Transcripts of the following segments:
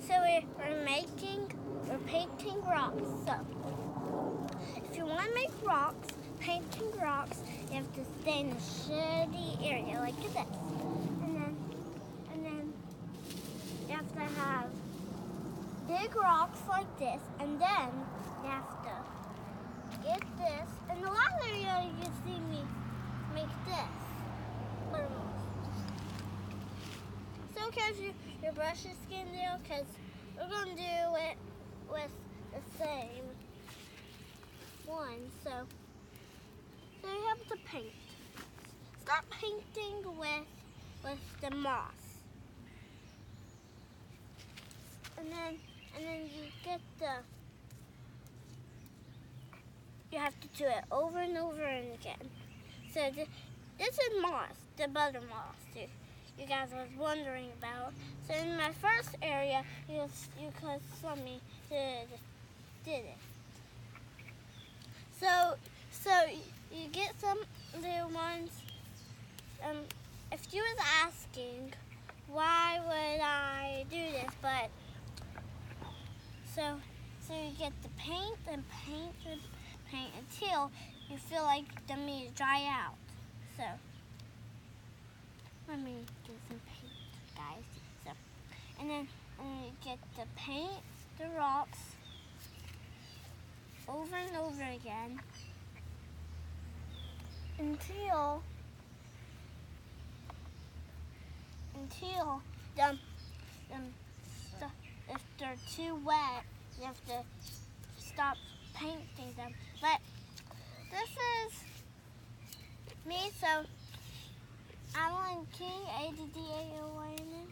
So we're painting rocks. So if you want to make rocks, painting rocks, you have to stay in a shady area like this. And then you have to have big rocks like this, and then you have to get this. In the last area, you can see me make this. So catch your brushes skin there, because we're going to do it with the same one. So you have to paint. Start painting with the moss. And then you get you have to do it over and over and again. So this is moss, the butter moss you guys was wondering about. So in my first area, you could saw me did it. So you get some little ones. If you was asking why would I do this, but so you get the paint and paint and paint until you feel like the meat is dry out. So let me get some paint, guys. So and then you get the paint, the rocks over and over again until if they're too wet, you have to stop painting them. But this is me, so Alan King, ADDAOYN.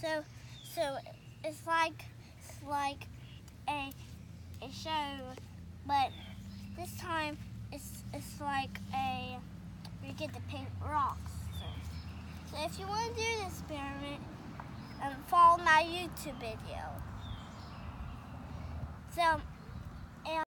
So it's like a show, but this time it's like we get to paint rocks. So if you want to do this experiment, follow my YouTube video. So